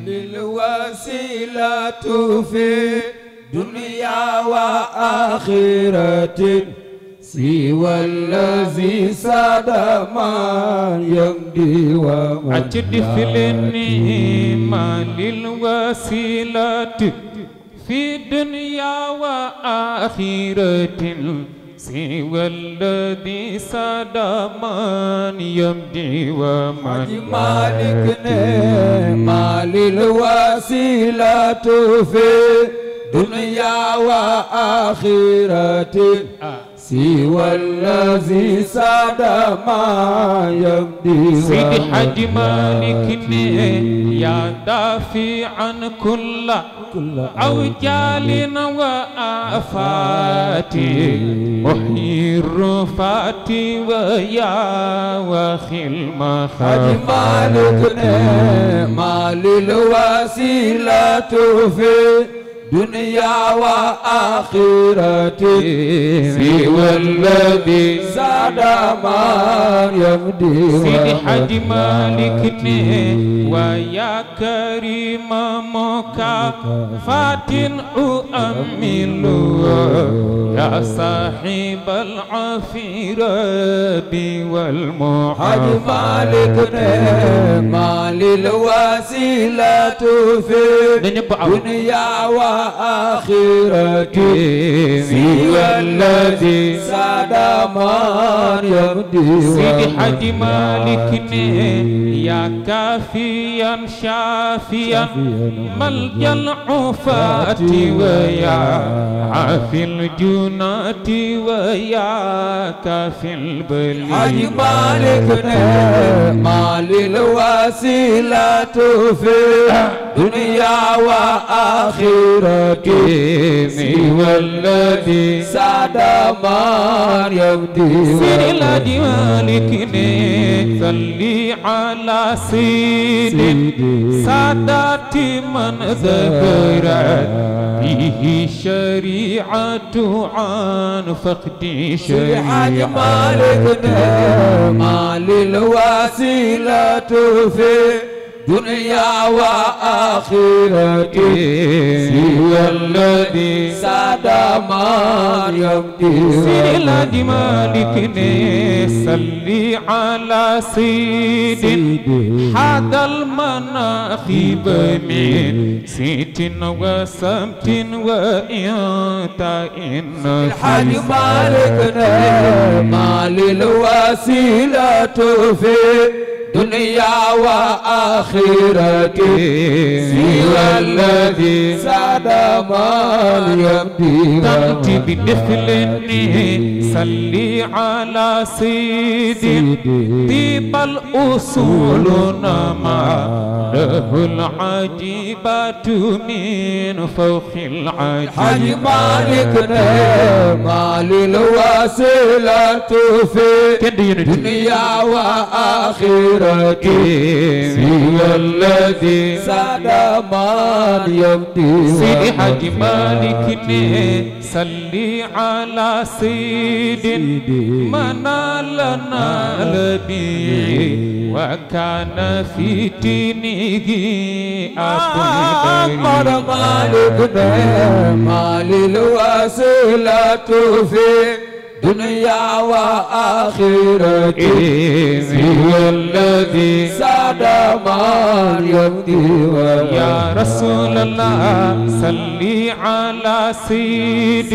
للوسيلة في دنيا وآخرة سوى الذي ساد من يمضي ومن أجد في النعمة للوسيلة في دنيا وآخرة سوى الذي ساد من يمضي ومن مالك نعمة للوسيلة في دنيا وآخرة سوى الذي ساد ما يمضي سيدي حاج مالك يا دافعا كل أوجال وآفات محيي الرفات ويا واخي المخافات حاج مالك نعمة للوسيلة في دنيا وآخرة سوى الذي ساد من يمضي سيدي حاج مالك ويا كريم مكافات أؤمل يا صاحب العفيرة والمحافظة حاج مالك نعمة للوسيلة في دنيا وآخرة سوى الذي ساد من يمضي سيدي حاج مالك يا كافيا شافيا ملجأ العفاة ويا عافي الجنات ويا كافي البلية حاج مالك نعمة للوسيلة في دنيا وآخرة سوى الذي ساد من يمضي سيدي الحاج مالك صلي على سيد سادات من ذكرت به شريعة عن فقد شريعة حاج مالك نعمة للوسيلة في دنيا وآخرة سوى الذي ساد من يمضي سيدي الحاج مالك صلي على سيد هذا المناخب من سيت وسمت وإنتاء الحاج مالك نعمة للوسيلة في دنيا وآخرة سوى الذي ساد من يمضي تأتي بدخلني صلي على سيد طيب الأصول نما له العجيبات من فوق العجيب حاج مالك نعمة للوسيلة في دنيا وآخرة سوى الذي ساد من يمضي سيدي حاج مالك صلي على سيد منالنا لبي وكان في دينه أحمد مالك نعمة للوسيلة في دنيا وآخرة سوى الذي ساد من يمضي يا رسول الله صلي على سيد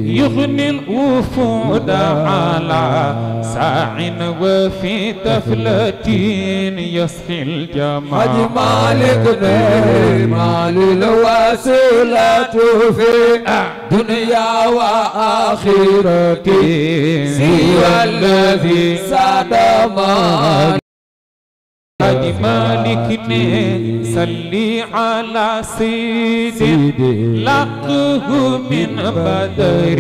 يغني الوفود على ساع وفي طفلة يسقي الجمال حاج مالك نعمة للوسيلة في دنيا وآخرة سوى الذي ساد من حاج مالك صلي على سيد لقه من بدر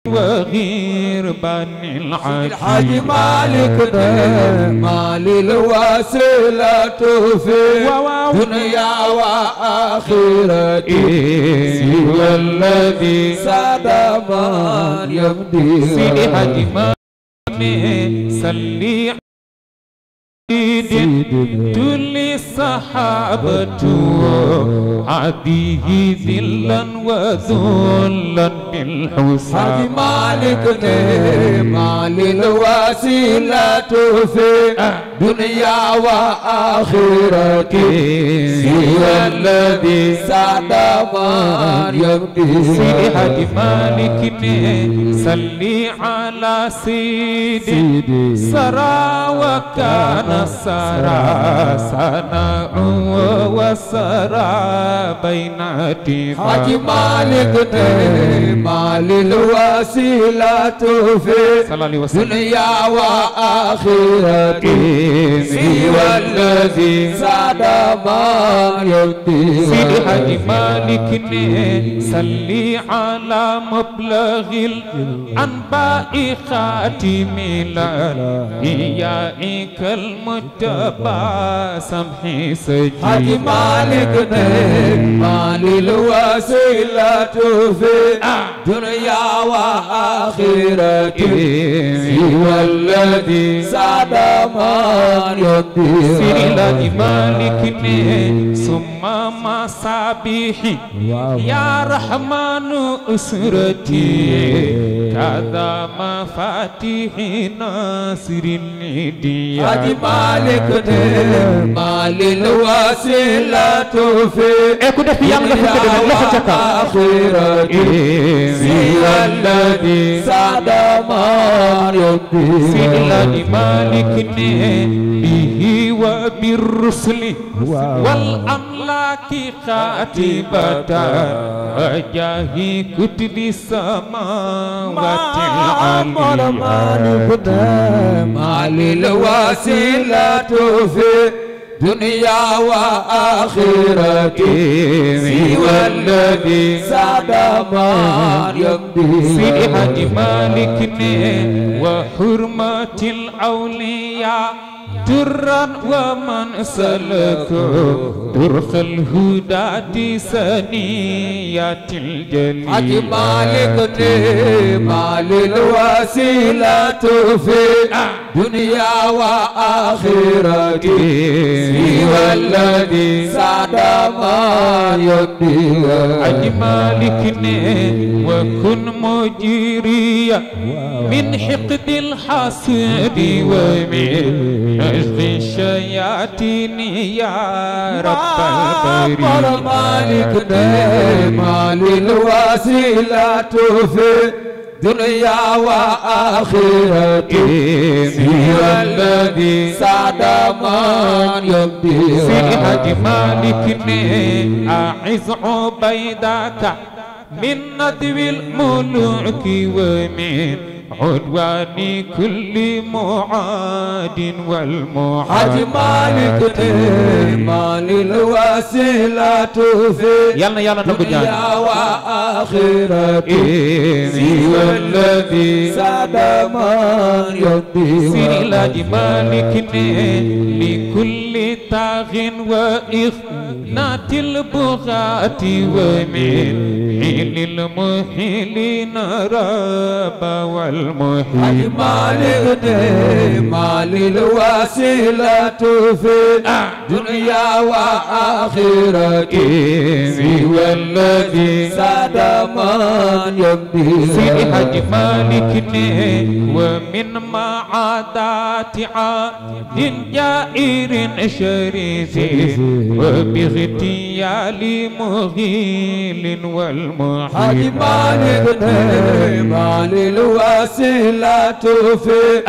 وغير بني الحاج مالك نعمة للوسيلة في دنيا وآخرة سوى الذي ساد من يمضي سيدي حاج مالك صلي تولي الصحابة هذه ذلا وذلا بالحسن حاج مالك مال الوسيلة في دنيا وآخرة سوى الذي سعد من يمضي سيدي حاج مالك صلي على سيدي سرى وكان سرى سناء وسرى بين حاج مالك مال الوسيلة في دنيا وآخرة سوى الذي سعد من يمضي سيدي حاج مالك صلي على مبلغ الأنباء خاتم الأنبياء كالمجتبى سمحي سجي حاج مالك مال الوسيلة في دنيا وآخرة سوى الذي سعد من يمضي سيدي حاج مالك ثم مصابيحي يا رحمن أسرتي كذا مفاتيح ناصر الندية حاج مالك مال الوسيلة في دنيا وآخرة سوى الذي سعد من يمضي سيدي حاج مالك به وبالرسل والأملاك خاتبة وجاه كتب السماوات العليا مال الوسيلة في دنيا وآخرة سوى الذي سعد من يمضي سيدي حاج مالك وحرمة الأولياء درا ومن سلكوا درخ الهدى سنيات الجليل حاج مالك مال الوسيلة في دنيا وآخرة سوى الذي سعد من يمضي حاج مالك وكن مجيريا من حقد الحسد ومن نزغ الشياطين يا رب البرية مالك مال الوسيلة في دنيا وآخرة سوى الذي سعد من يمضي سيدي حاج مالك أعز عبيدك من ندو الملوك ومن عدوان كل معاد والمعاد حاج مالك مال الوسيلة في دنيا وآخرة سوى الذي سعد من يمضي سيدي حاج مالك لكل طاغ وإخنات البغاة ومن حين المحيلين راب والمحيل حاج مالك مال الوسيلة في دنيا وآخرة سوى الذي سعد من يمضي سيدي حاج مالك ومن معادات عاد جائر شريف وباغتيال مغيل والمحيل حاج مالك مال الوسيلة في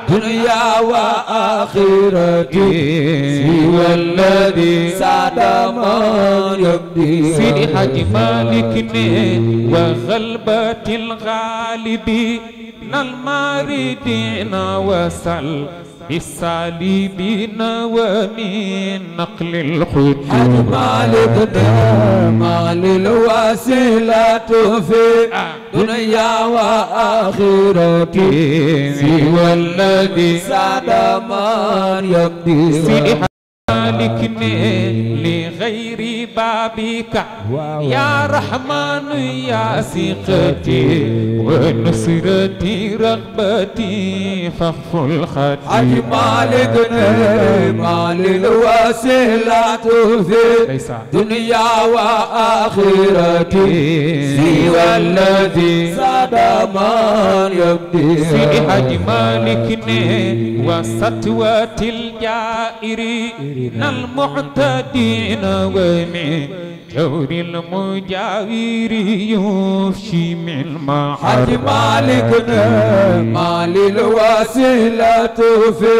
دنيا وآخرة سوى الذي سعد من يمضي سيدي حاج مالك وغلبة الغالبين الماردين وسل بالصليبين ومن نقل الخطوب حاج مالك مال الوسيلة في دنيا وآخرة سوى الذي سعد من يمضي سيدي حاج مالك غير بابك يا رحمن يا ثقتي ونصرتي رغبتي فاغفر الخطيئة حج مالكنا مال الوسيلة في دنيا وآخرتي سوى الذي ساد من يبدي سيدي حج مالكنا وسطوة الجائرين المعتدين ومن جور المجاور يفشي من حج مالكنا مال الوسيلة في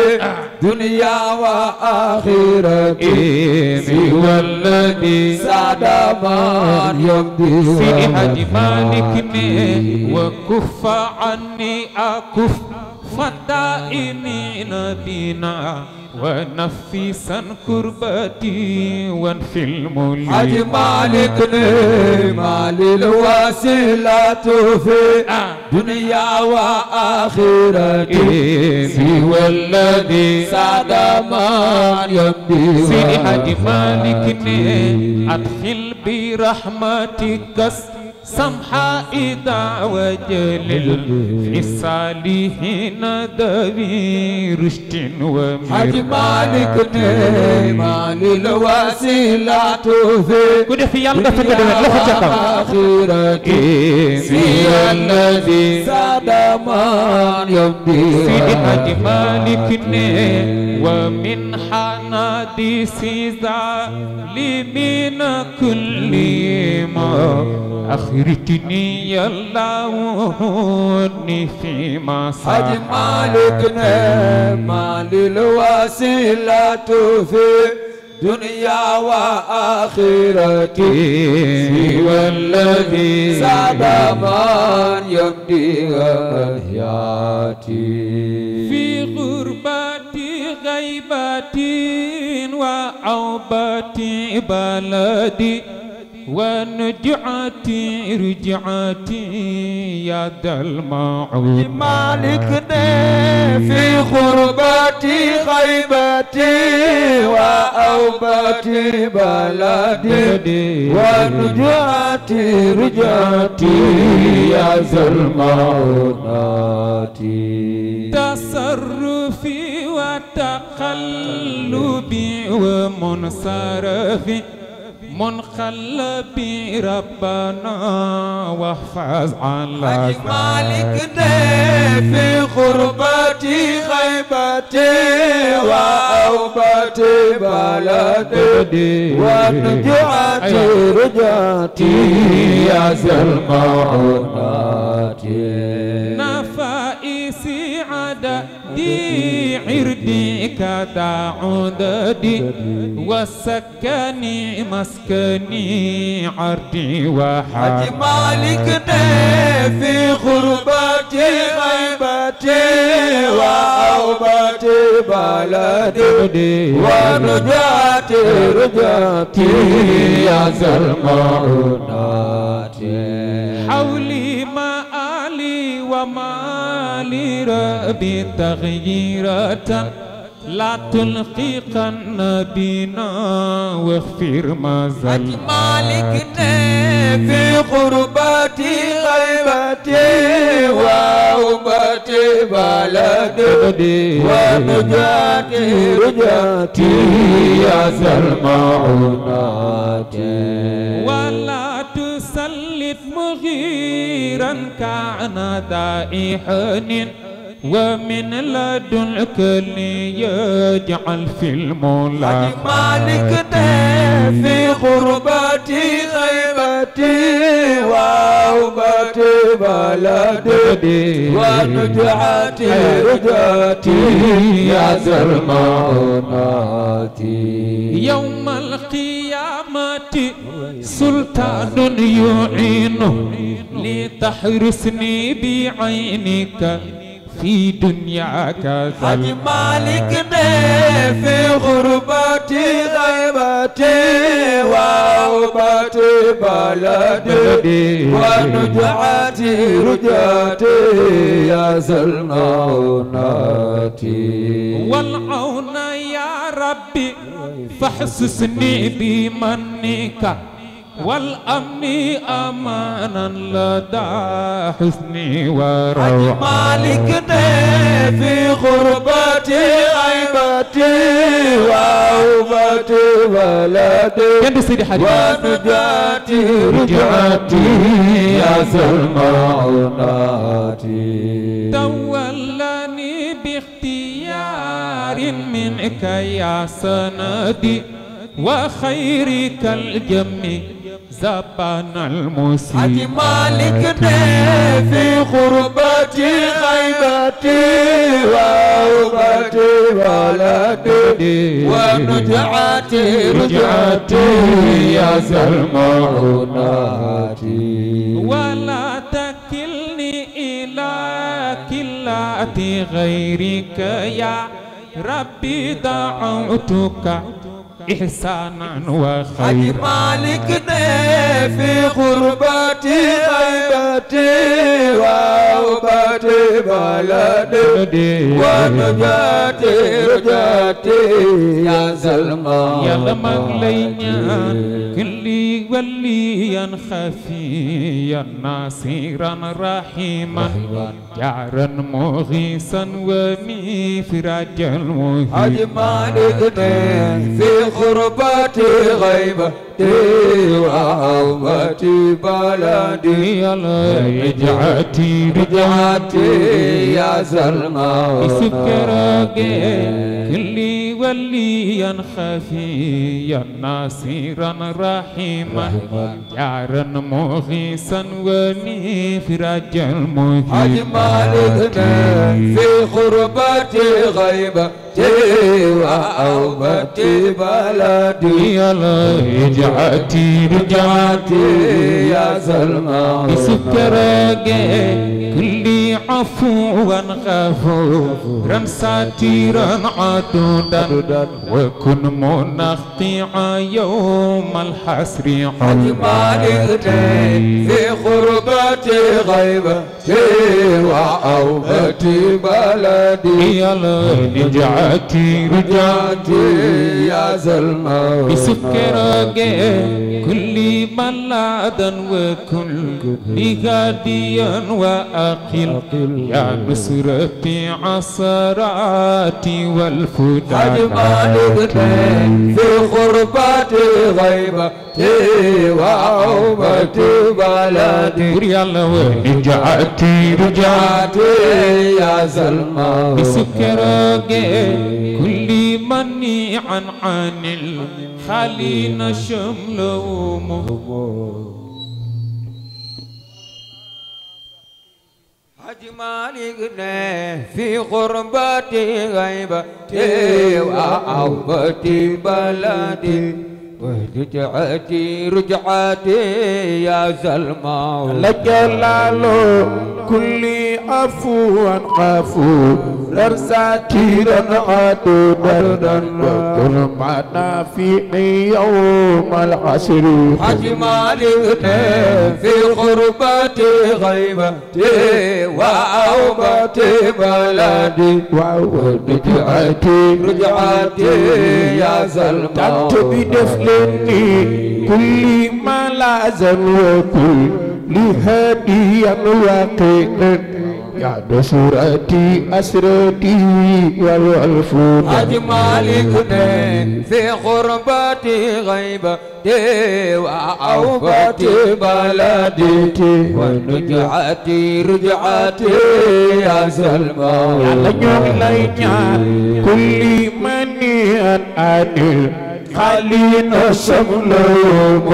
دنيا وآخرتي سوى الذي ساد من يبدي سيدي حج مالكنا وكف عني أكف فدائمين بنا ونفسا كربتي وانفي الملك حج مالكنا مال الوسيلة في دنيا وآخرتي سوى الذي ساد من يبدي سيدي حج مالكنا أدخل برحمتك سمحاء وجلل في الصالحين ذوي رشد ومير حج مالكنا مال الوسيلة في آخرتي سوى الذي ساد من يبدي سيدي حج مالكنا ومن حناديس ظالمين كل ما أخرجني يا الله وهدني فيما صار حج مالكنا مال الوسيلة في دنيا وآخرتي سوى الذي ساد من يبدي غياتي في غربتي غيبتي وعوبتي بلدي ونجعتي رجعتي يا ذا المعود مالكنا في غربتي خيبتي وأوبتي بلدي ونجعتي رجعتي يا ذا المعونات تصرفي وتقلبي ومنصرفي منقلبي ربنا واحفظ على حج مالكنا في غربتي خيبتي وأوبتي بلدي ونجعتي رجعتي يا ذا المعونات نفائسي عددي عردي كذا عددي وسكني مسكني عردي وحد حج مالكنا في غربتي غيبتي وأوبتي بلدي ونجاتي رجعتي يا ذا المعونات حولي مآلي ومالي ربي تغييرة لا تلقيقن بنا واغفر ما زل حج مالكنا في غربتي غيبتي وأوبتي بلدي ونجاتي رجعتي يا ذا المعونات ولا تسلط مغيرا كان ذا حنين ومن لدنك ليجعل في المولى حج مالكنا في غربتي غيبتي وأوبتي بلدي ونجعتي رجعتي يا ذا المعونات يوم القيامة سلطان يعينه لتحرسني بعينك في دنياك حج مالكنا في غربتي غيبتي وأوبتي بلدي ونجعتي رجعتي يا ذا المعونات والعون يا ربي فاحسسني بمنك والأمن أمانا لدى حسني وروعة مالكنا في غربتي غيبتي وأوبتي بلدي ونجاتي رجعتي يا سلموناتي تولني باختيار منك يا سندي وخيرك الجميع زبان المسيء حج مالكنا في غربتي غيبتي وأوبتي بلدي ونجعتي رجعتي يا سلموناتي ولا تكلني إلى كلات غيرك يا ربي دعوتك إحسانا وخيرا حج مالكنا في غربتي غيبتي وأوبتي بلدي ونجاتي رجعتي يا سلمى يا لمغلينا كلي وليا خفيا ناصرا رحيما جارا مغيثا ومفراجا مهيبا حج مالكنا في غربتي غيبتي وأوبتي بلدي رجعتي يا سلمى سكرك كلي وليا خفيا ناصرا رحيما جارا مغيثا ومفراجا مهيبا حج مالكنا في غربتي غيبتي وأوبتي بلدي رجعتي يا سلمى سكرك كلي عفوا غفورا ساتيرا عدودا وكن منقطعا يوم الحسر حج مالكنا في غربتي غيبتي وأوبتي بلدي رجعتي يا سلمى بسكرك كل ملاذا وكل هاديا وأقل يا نصرتي عصراتي والفدا حج مالكنا في غربتي غيبتي وأوبتي بلدي رجعتي يا سلمى بسكرك كل منيعا عن الخالين شملهم حج مالكنا في غربتي غيبتي وأوبتي بلدي رجعتي يا سلمى لك لالو كل عفوا غفورا ساتيرا عدودا وكل معنا في يوم العصر حج مالكنا في غربتي غيبتي وأوبتي بلدي رجعتي يا سلمى تكتب دفلني كل ما لازم وكل لهديا واقعا يا نصرتي أسرتي والفود حج مالكنا في غربتي غيبتي وأوبتي بلدي ونجعتي رجعتي يا سلمى كل منيا عدل خلينا شملهم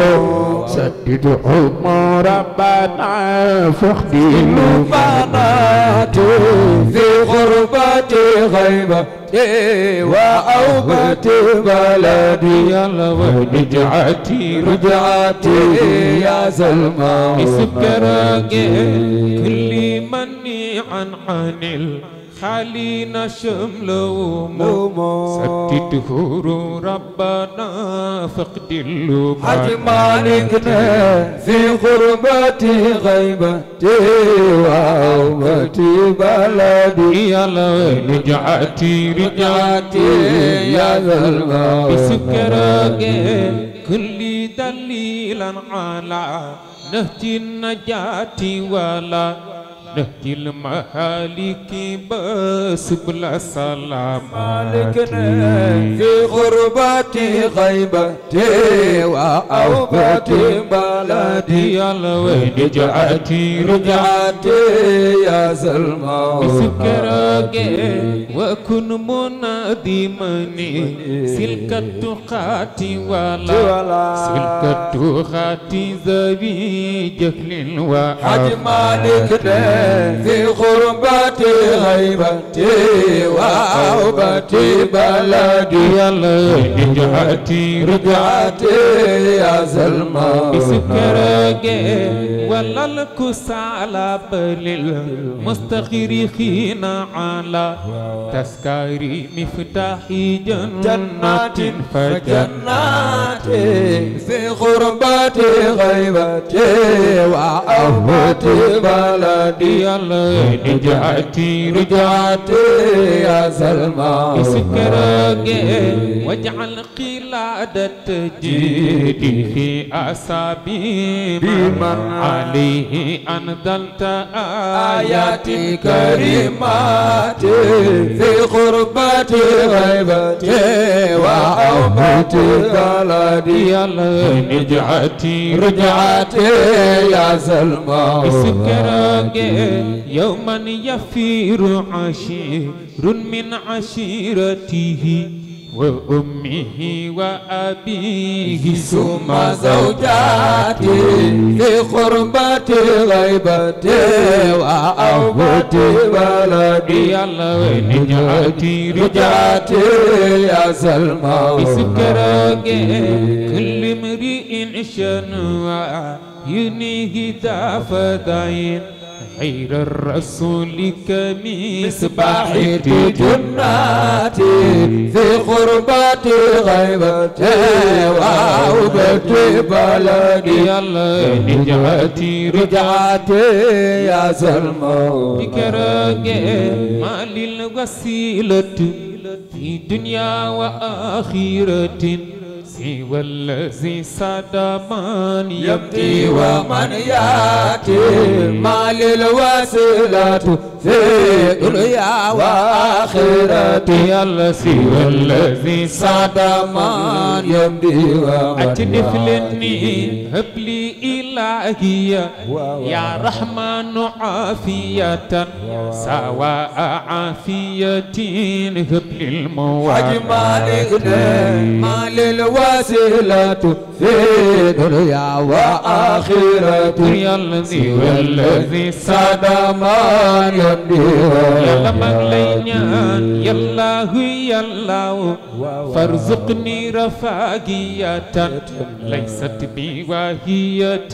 سدد حكم ربنا فاخدم بنات في غربتي غيبتي وأوبتي بلدي رجعتي يا سلمى سكرك كل منيعا عن خالينا شملهم سدده ربنا فقد اللوم حج مالكنا في غربتي غيبتي وعوبتي بلدي يا لوين رجعتي يا ذا المولى بسكرك كل دليلا على نهج النجاة ولا نهج المهالك بسبل السلام مالكنا في غربتي غيبتي وأوبتي بلدي يا لوين رجعتي يا سلمى بسكرك وكن منادمني سلك التقات ولا سلك التقات ذوي جهل حج مالكنا في غربتي غيبتي وأوبتي بلدي يا لوين رجعتي يا سلمى بسكرك ولا الكس على للمستغرقين على تذكاري مفتاح جنات فجنات في غربتي غيبتي وأوبتي بلدي يا لوين رجعتي يا سلمى بسكرك واجعل قلادة جيدي في أصابي من عليه أنزلت آيات كريمات في غربتي غيبتي وأوبتي بلدي يا لوين رجعتي يا سلمى بسكرك يوما يفير عشير من عشيرته وأمه وأبيه ثم زوجاتي في غربتي غيبتي وأوبتي بلدي يا لوين رجعتي يا سلمى بسكرك كل امرئ شنوى ينيه ذا فداين غير الرسول كمصباح جناتي في غربتي غيبتي وأوبتي بلدي يا لوين رجعتي يا سلمى بكرك ما للوسيلة في دنيا وآخرة سوى الذي ساد من يبدي ومن ياتي ما للوسيلة في دنيا وآخرة يا سوى الذي ساد من يبدي ومن أتنف لني هب لي إلهي يا رحمن عافية سواء عافية هب لي الموعد حج مالكنا ما للوسيلة في دنيا وآخرة يا الذي ساد من يبدي يلا مغلينيان يلا يلا فارزقني رفاقية ليست بواهية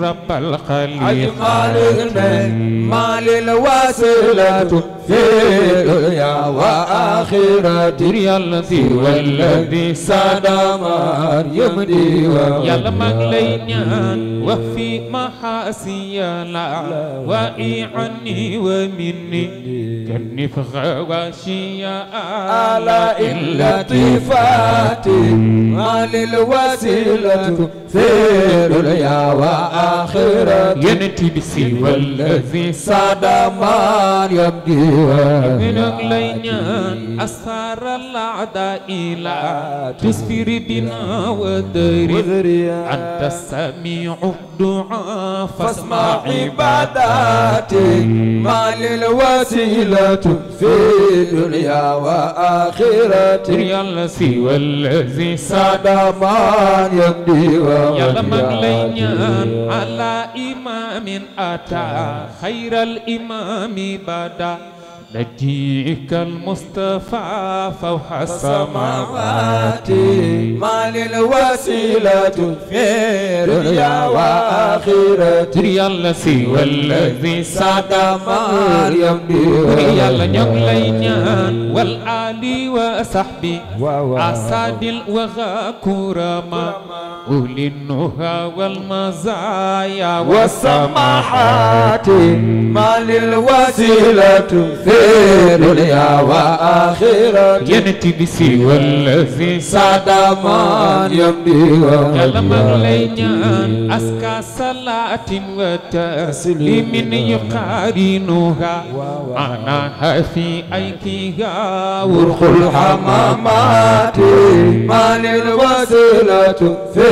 رب الخليل مالكنا ما للوسيلة في دنيا وآخرة يا والذي ساد من يبدي يلا مغلينيان وفي محاسي لا وإعني ومني كنف غواشي على اللطيفات ما للوسيلة في دنيا وآخرة ينتي بسي والذي ساد من يبدي من أغلينيان أسفار الأعداء لا تسفر بنا ودري أنت السميع الدعاء فاسمع عباداتي ما للوسيلة في دنيا وآخرة يا الذي والذي ساد من يبدي يلا مغلينيان على إمام أتى خير الإمام بدا نجيك المصطفى فوق السماوات ما للوسيلة في دنيا وآخرة يلا سوى الذي ساد مريم يلا نيان والآل وصحبي أساد الوغى كرما أولي النهى والمزايا والسماحات ما للوسيلة في دنيا وآخرة ينتبه سوى الذي ساد مريم كلام لينيان أسكى صلاة وتسليم يقارنها معناها في أيكيها ورخ الحمامات ما للوسيلة في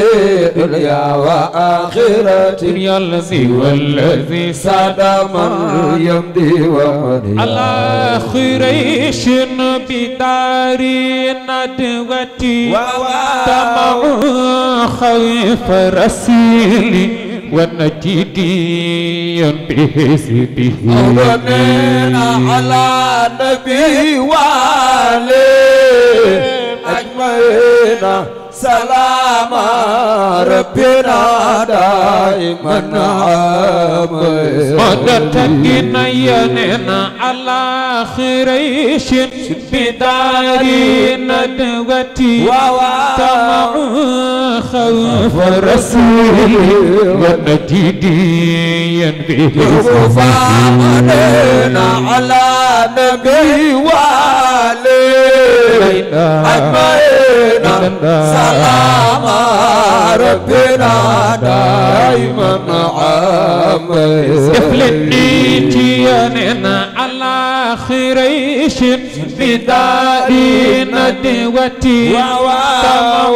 دنيا وآخرة يا الذي والذي ساد مريم ديواني على خيريش بدار ندوتي تمع خوف رسيلي ونجدي بحسبه أولنا على نبي وعليه أجمعين سلام ربنا دائما مدتنا يننا على خيريش بدار ندوتي تمع خوف رسول ونجدي فامنا على نبي وعليه أجمعين سلام ربنا دائما افلتني جياننا على خيريش بدار ندوتي تمع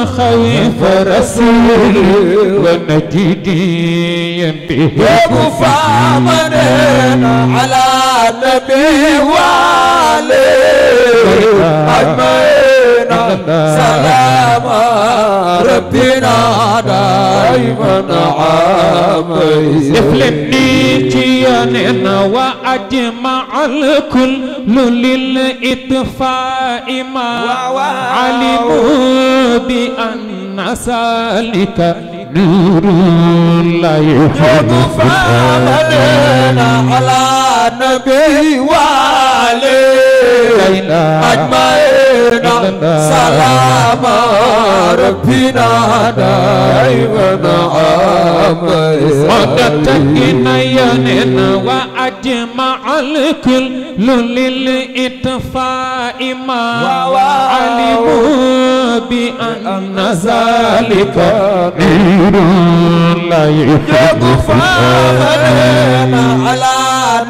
خوف رسول ونجدي فامنا على نبي وعليه أجمعين سلام ربنا دائما افلتني جياننا وأجمع الكل للإطفاء ما علموا بأن سالك نور لا يحب فامنا على نبي وعليه أجمعين سلام ربنا دائما مدتنا يننا وأجمع الكل للإطفاء ما علموا بأن ذلك نور لا يحب فامنا على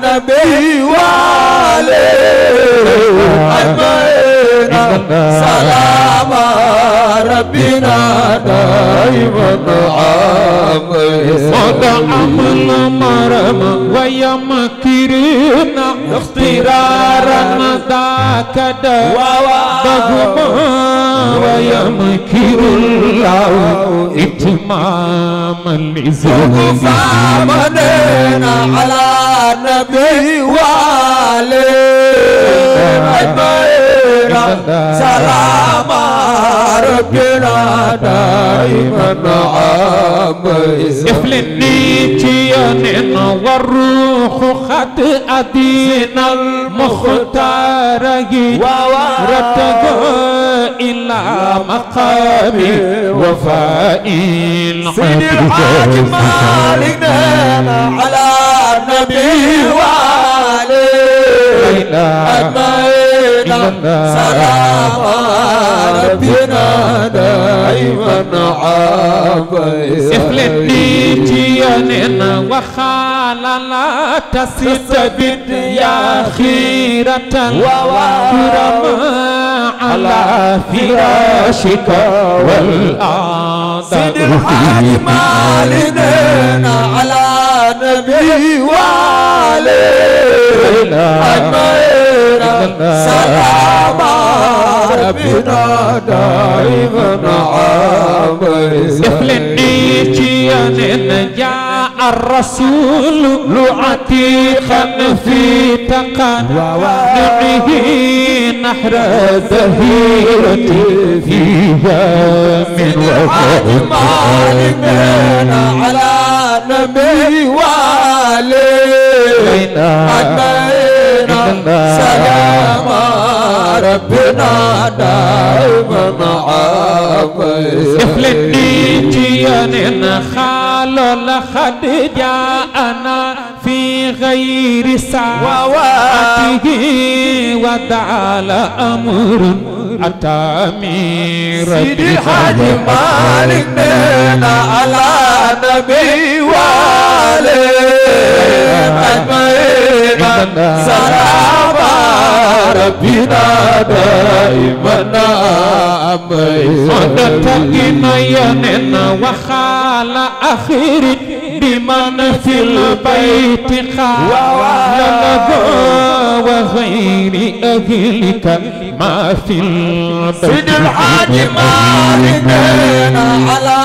نبي وعليه أجمعين سلام ربنا دائما ودعم المرم ويمكرنا اخترارا ذاك دغما ويمكر الله اتماما لزوجه فامنا على نبي وعليه أجمعين سلام ربنا دائما افلني جياننا والروح خد أدين المختار رتقى إلى مقام وفاء سيد الحاج مالكنا على نبي وعليه أجمعين سلام ربنا دائما افلتني جياننا وخاللا تستبد يا خيرة كرما على فراشك والأعداء سيد الحاج مالكنا على نبي وعليه أجمعين سلام ربنا دائما افلني جياننا جاء الرسول عتيقا في تقنعه نحر زهيرة فيها من وفاء على نبي وعليه أجمعين سلام ربنا دائما عامين إفلتني جيان خال لقد جاءنا في غير ساعته ودعا أمر أتى من سيدي الحاج مالك بنا على نبي وعليه أجمعين سلام ربنا دائما آمين صدقنا يننا وخال آخر بمن في البيت قال له وغير أهلك ما في البيت سيد الحاج مالك بنا على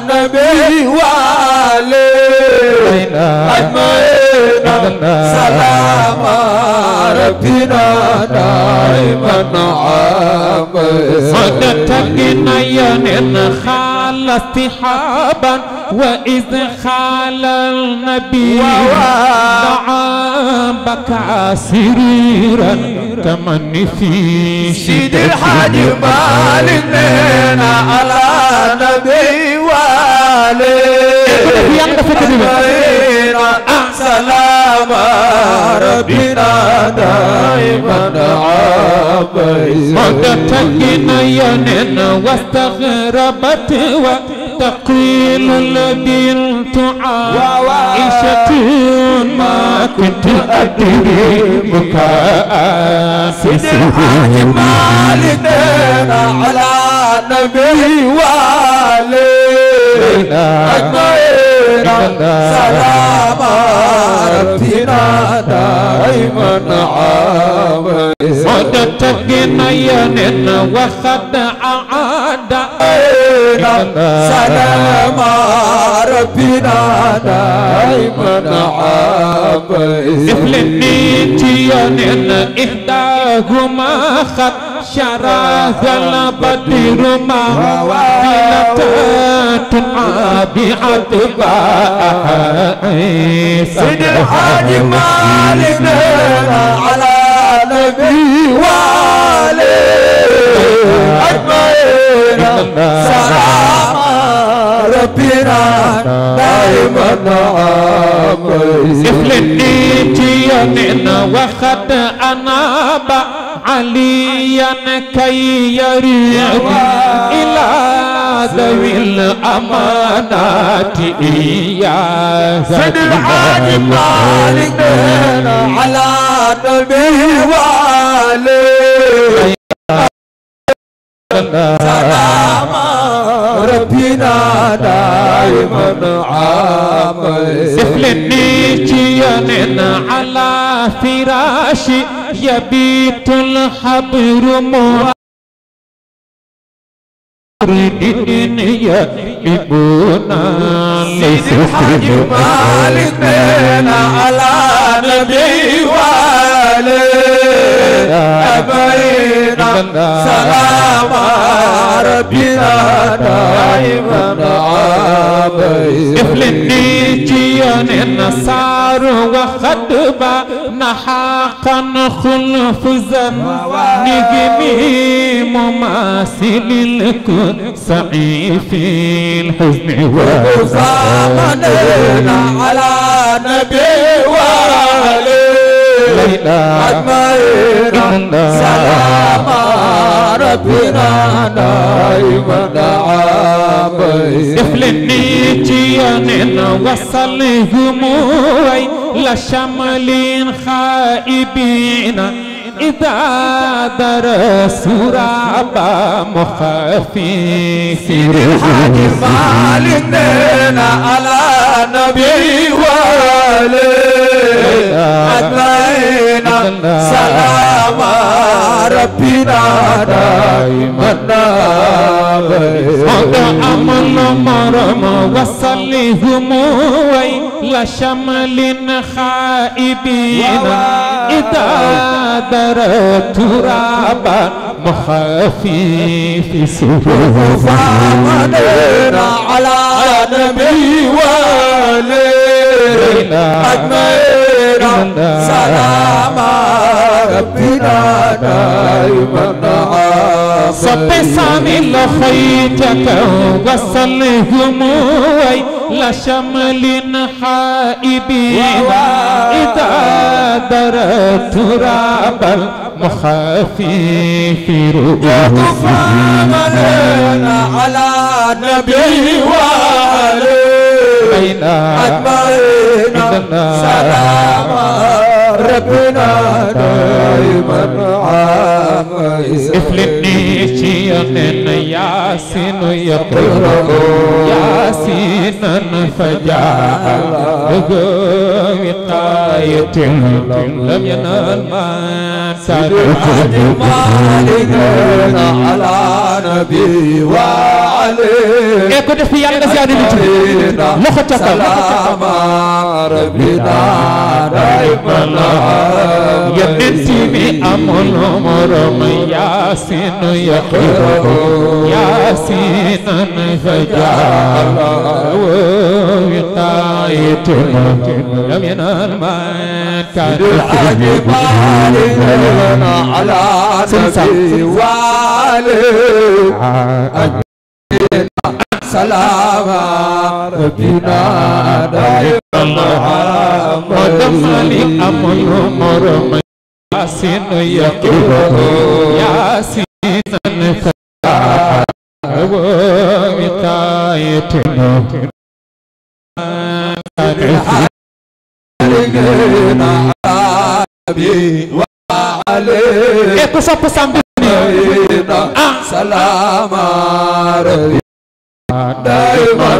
نبي وعليه أجمعين سلام ربنا دائما عامين صدقنا يننا خال اصطحابا وإذ خال النبي دعا بكى سريرا كمن في سيد الحاج مالك بنا على نبي وعليه سلام ربنا دائما عامين صدقنا يننا واستغربت وتقيل البنت عائشة ما كنت أدري بكاء سيد الحاج مالك بنا على نبي وعليه أجمعين سلام ربنا دائما عامين صدقنا يننا وخد عاد سلام ربنا دائما عامين إفلني جياننا إحداهما خد شراذ البدر ما لتات عابعة سيد الحاج مالك بنا على نبي وعليه أجمعين سلام ربنا دائما عامين إفلني جياننا وخد أناب عليا كي يريد إلى ذوي الأمانات إياه سيد الحاج مالك بنا على نبي وعليه سلام ربنا دائما عامين إفلني جياننا على فراش يبيت الحبر مردين يقلبنا سيد الحاج مالك بنا على نبي وعليه أجمعين سلام ربنا دائما عامين إفلني جياننا صار وخدبا نحاقا خلف زن نجمي مماثل الكون سعي في الحزن وزامننا على نبي وعليه أجمعين سلام ربنا دائما عامين إفلني جياننا وصلهم لشمل خائبين إذا درسوا رابا مخافين سيد الحاج مالك بنا على نبي وعليه أجمعين سلام ربنا دائما عامين أمل ما مرم وصلهم وإلى شمل خائبين إذا درت ترابا مخافي في سهول فامننا على نبي وآله أجمعين سلام ربنا دائما سبسان لخيتك وصلهم وإلى شمل حائبين إذا درت ترابا مخافي في رؤوسهم فامننا على نبي وآله أجمعين سلام ربنا دائما افلني شيئا ياسين يقرأ ياسينا فجاء وقاية لم ينال ما مالكنا على نبي وعليه كنت في يالنا زيادة لخطة سلام ربنا دائما ينسي أمل مرم ياسين يقرأ ياسين فجاء وقاية لم ينال ما كان مالكنا على نبي وعليه سلام ربنا دائما ودمالي أمل مرم ياسين يقرأ ياسين فجاء وقاية مالكنا على نبي وعليه سلام ربنا دائما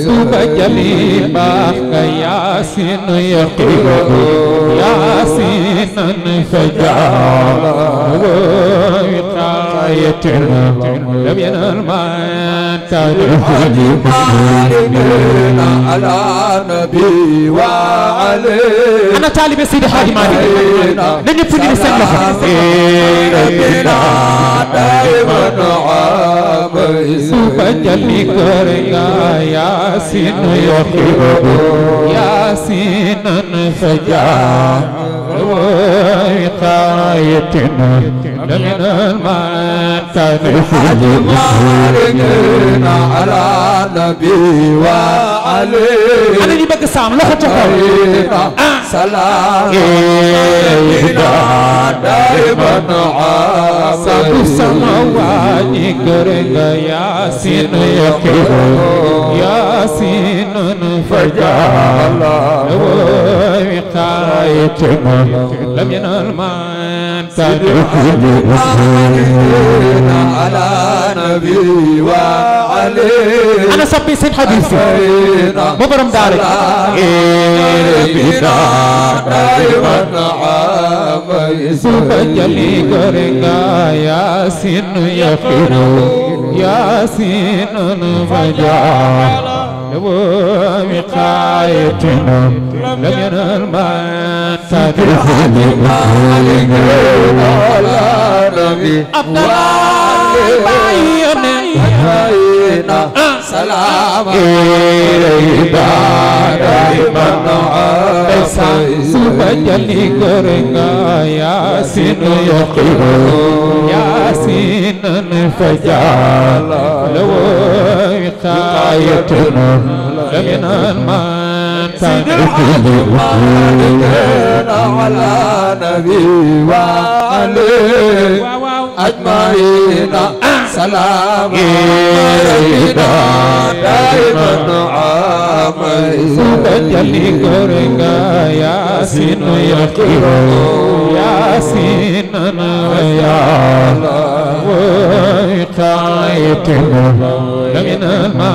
سبجلي باخ ياسين يقرأ ياسين فجاء وقاية لم ينال ما مالكنا على نبي وعليه أنا طالب سيدي حاج مالك لن يفني لسان ربنا دائما سبجلي كرنا ياسين يقرأ ياسين فجاء وقاية لم ينال ما مالكنا على نبي وعليه أنا دي بقى سام لو خطك سلام دائما سابو سماواني كرنا ياسين يقرأ ياسين فجاء وقاية لم ينال ما على نبي وعليه أنا صبي سيد حديثي مبرم دارك سبجلي كرنا ياسين يقرأ ياسين فجاء وقاية لم ينال ما عبد الله سلام سبجلي كرنا ياسين يقرأ ياسين فجاء وقاية لم ينال ما على نبي وعليه أجمعين سلام دائما سبجلي كرنا ياسين يقرأ ياسين ويا وقاية لم ينال ما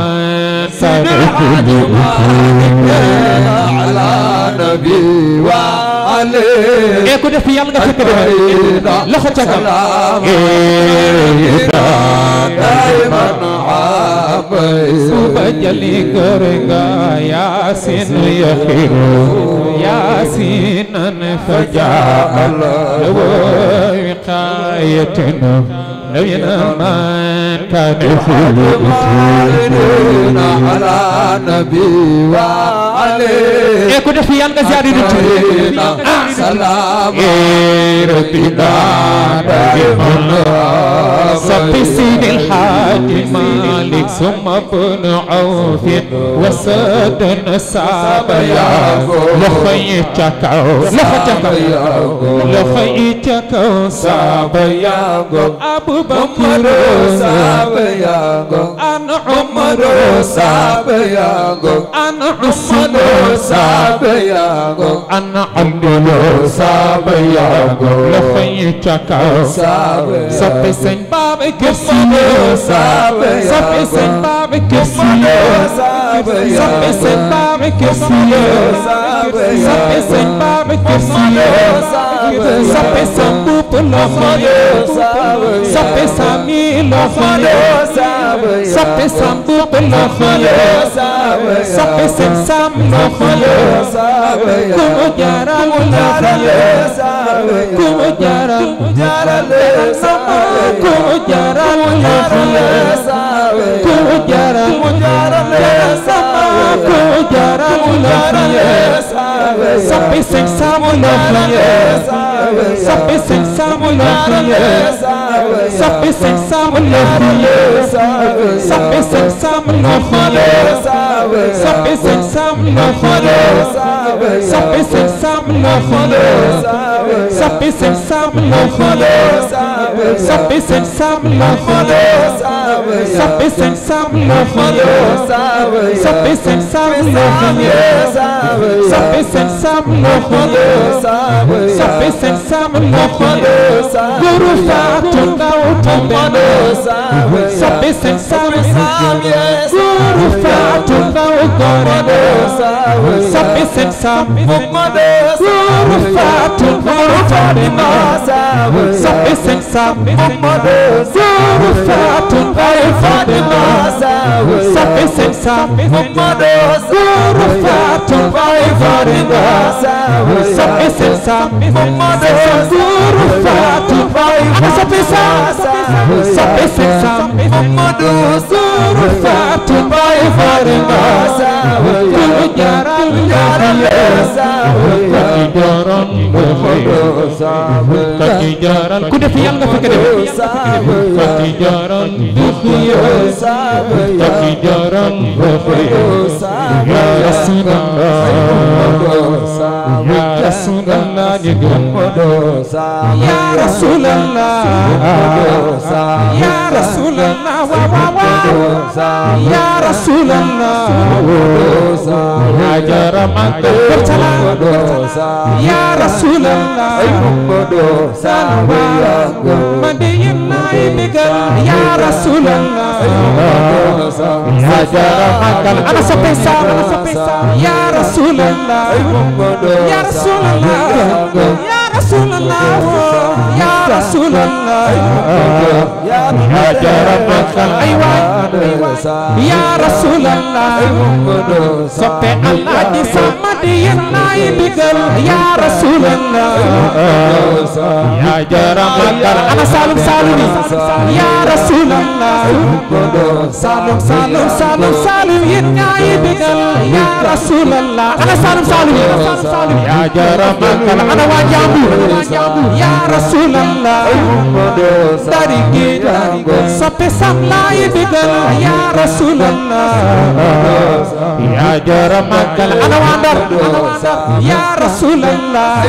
على نبي وعليه كنت في يالنا فكرة لا خطك دائما jali gorenga yasin yakhiru yasinan faja'al wiqayatina nabiyina man kana khuludina ala nabi wa alayhi ku def yan nga ziyaadi nit salam rabbina صفي سيد الحاج مالك ثم ابن عوف وسادنا الصعب يا لخيتك لخيتك صعب يا ابو بكر صعب يا انا عمر صعب يا انا عثمان صعب يا انا عبد الله صعب يا لخيتك صفي سن باب كسيو صفي سن باب كسيو صفي سن باب كسيو صفي سن باب كسيو صفي سن بوب لخيو صفي سامي لخيو صفي سن بوب لخيو صفي سن سام لخيو كم جارا لخيو كم جارا Kujaran sampai seksa mulanya sampai seksa mulanya sampai seksa mulanya sampai seksa mulanya sampai seksa mulanya sampai seksa mulanya sampai seksa mulanya sampai seksa mulanya sampai seksa mulanya sampai seksa mulanya sampai seksa mulanya sampai seksa mulanya guru fatun kau tumben sampai seksa mulanya guru fatun kau goreng sampai seksa mulanya guru fatun kau Fatima sampai seksa mulanya guru fatun kau Fatima sampai seksa mulanya guru fatun kau Fatima sampai seksa mulanya guru fatun kau sampai seksa mulanya guru fatun kau Fatima Kujaran Katijaran ku def yang nga fekk def Katijaran Katijaran ya Rasulullah ya Rasulullah ya Rasulullah ya Rasulullah ya Rasulullah ajar mata berjalan ya Rasulullah Madinah digal ya Rasulullah ajar makan ana sepesa ya Rasulullah ya Rasulullah ya Rasulullah ya Rasulullah ajar makan ya Rasulullah sampai Allah di sama dia naik digal ya Rasulullah ya jarang makan ana salam ya Rasulullah salam ya naik digal ya Rasulullah ana salam ya jarang makan ana wajabu ya Rasulullah dari kita sampai sampai digal ya Rasulullah ya jarang makan ana wandar ya Rasulullah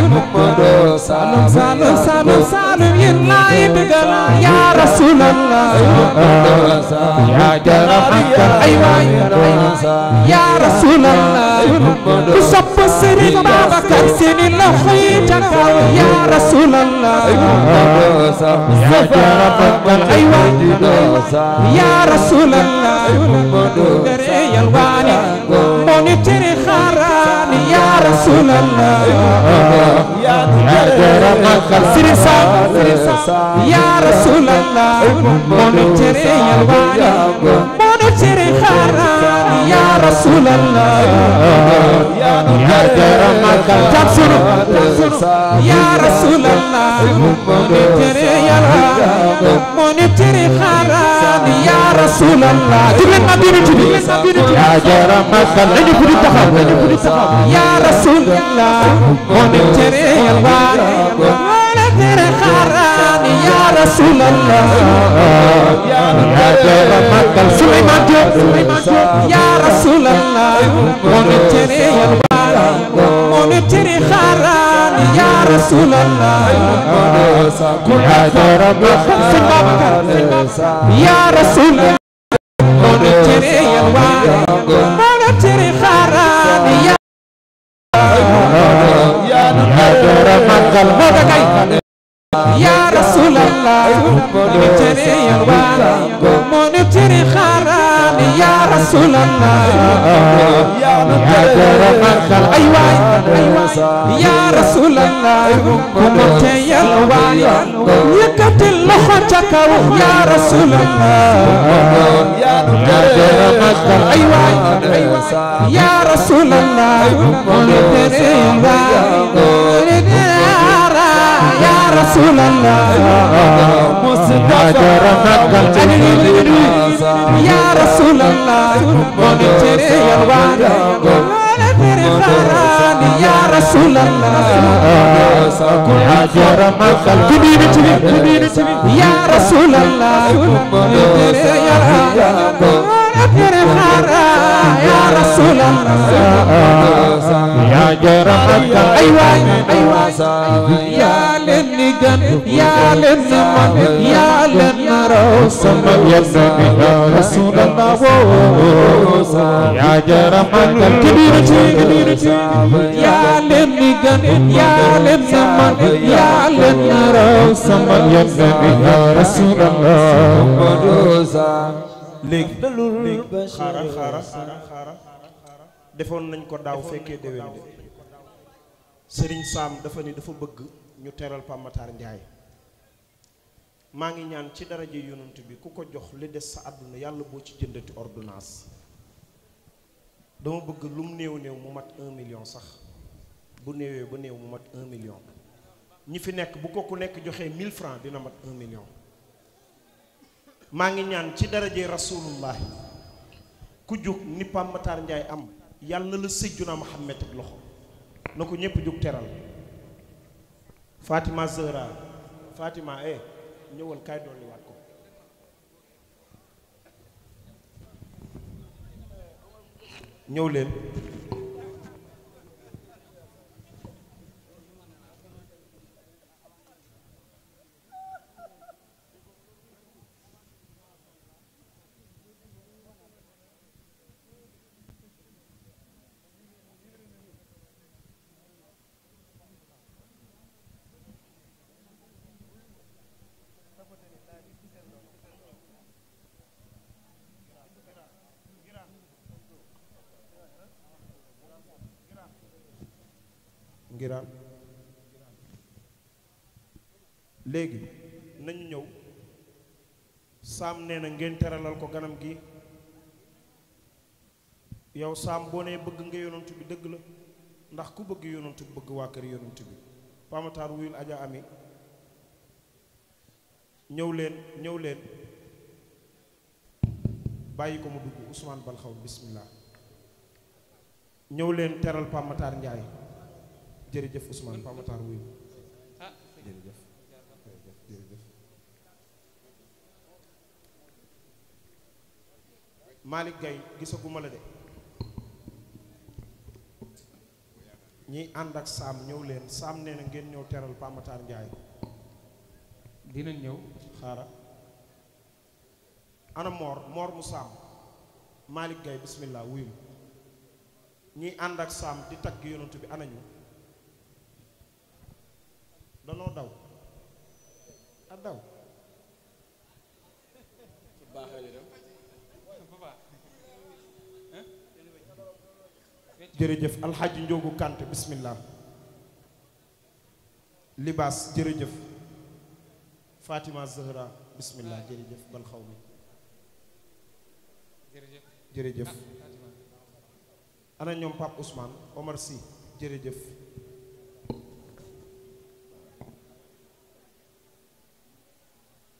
salam ya naik digal ya Rasulullah ya jarang makan ya Rasulullah kusapa sini babakan sini lahi cakal ya Rasulullah ya jarang makan ya Rasulullah dari yalwani monitor kharan ya Rasulullah ya jarang makan sini ya Rasulullah monitor yalwani monitor kharan rasulallah ya jaramakal tansuru ya rasulallah moni tere yalla moni tere kharan ya rasulallah diglen ma binu tibi ya jaramakal nañu fudi taxaw ya rasulallah moni tere yalla moni tere kharan ya rasulallah ya jaramakal Sulaiman ya rasulallah moni tere yalla moni tere kharan ya rasulallah ya jaramakal ya rasulallah moni tere yalla moni tere kharan ya jaramakal modakay ya rasulallah moni tere yalla moni tere kharan ya rasulallah ya jaramakal ay waay ya rasulallah moni tere yalla yëkkatil loxo ca kaw ya rasulallah ya jaramakal ay waay ya rasulallah moni tere yalla ya rasulallah ya jaramakal ya rasulallah moni tere yalla ya rasulallah ya jaramakal ya rasulallah moni tere yalla ya rasulallah ya jaramakal ay waay ya leen ni gan ya leen ni man ya leen na raw sama yonent ya rasulallah ya jaramakal ya leen ni gan ya leen ni man ya leen na raw sama yonent ya rasulallah léegi xaaral defoon nañ ko daaw fekkee déwén de Serigne Sam dafa ni dafa bëgg ñu teral Pape Matar Ndiaye maa ngi ñaan ci daraja yonent bi ku ko jox li des sa àdduna yàlla boo ci jëndati ordonnance dama bëgg lum néew néew mu mat 1 million sax bu néewee ba néew mu mat 1 million ñi fi nekk bu ko ku nekk joxee 1000 francs dina mat 1 million maa ngi ñaan ci daraje rasulullahi ku jóg ni Pape Matar Ndiaye am yàlla la Seydina Muhammad ak loxo na ko ñépp jóg teral Fatima Zahra Fatima ñëwal kaay dolli waat ko ñëw leen ngiraan léegi nañu ñëw Sam nee na ngeen teralal ko ganam gi yow Sam boo nee bëgg nga yonantu bi dëgg la ndax ku bëgg yonantu bi bëgg waa kër yonantu bi Pape Matar wuyul Adja Ami ñëw leen bàyyi ko mu dugg Ousmane Balxaw bismillah ñëw leen teral Pape Matar Ndiaye jërëjëf Ousmane Pape Matar wuyu jërëjëf Malick Gaye gisaguma la de ñi ànd ak Sam ñëw leen Sam nee na ngeen ñëw teral Pape Matar Ndiaye dinañ ñëw xaaral ana Mor mu Sam Malick Gaye bismillah wuyu ñi ànd ak Sam di tagg yonent bi anañu danoo daw a daw jërëjëf alxaaji Njoogu Kante bismillah libaas jërëjëf Fatima Zahra bismillah jërëjëf bal xaw mi jërëjëf ana ñoom Pape Ousmane Omar Sy jërëjëf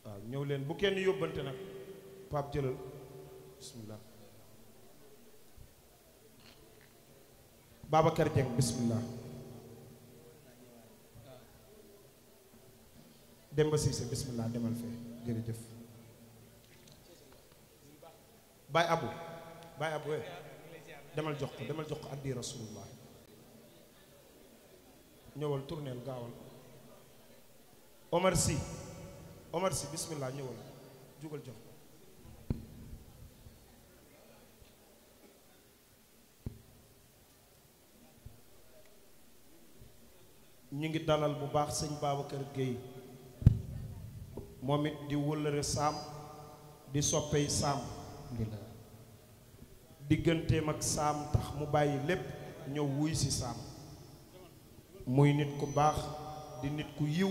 waaw ñëw leen bu kenn yóbbante nag Pape jëlal bismillah Babacar Dieng bismillah Demba Cissé bismillah demal fee jërëjëf Baye Abou demal jox ko addi rasulullah ñëwal tourneel gaawal Omar Sy bismillah ñëwal jugal jox ko ñu ngi dalal bu baax sëñ Babacar Gueye moom it di wëllëre saam di soppey saam digganteem ak saam tax mu bàyyi lépp ñëw wuy si saam muy nit ku baax di nit ku yiw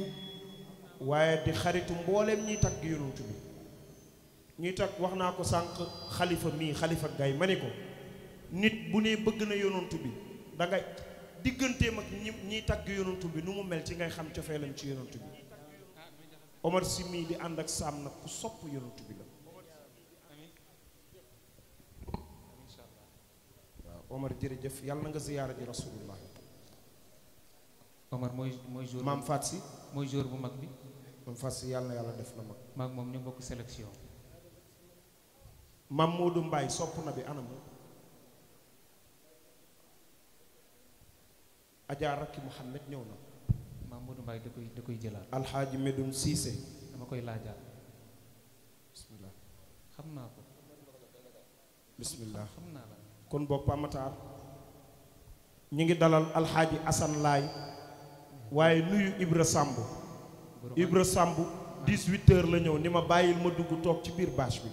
waaye di xaritu mbooleem ñiy tagg yonent bi ñuy tagg wax naa ko sànq xalifa gay ma ni ko nit bu ne bëgg na yonent bi dangay digganteem ak ñiy tagg yonent bi nu mu mel ci ngay xam cofeelam ci yonent bi Omar Sy mii di ànd ak saam nag ku sopp yonent bi la waaw Omar jërëjëf yàlla na nga ziyaara ji rasulullah Omar mooy jour maam Faat Si mooy jour bu mag bi maam Faat Si yàlla na yàlla def la mag maag moom ñu bokk sélection maam Moodu Mbaay sopp na bi anam Adja Rakki Muhammad ñëw na maam Moodu Mbaay da koy jëlaat Alxaaji Medoun Cissé dama koy laajaat bismillah xam naa ko bismillah xam naa la kon boog Pamataar ñu ngi dalal Alxaaji Asan Laay waaye nuyu Ibra Samb 18h la ñëw ni ma bàyyil ma dugg toog ci biir bâche bi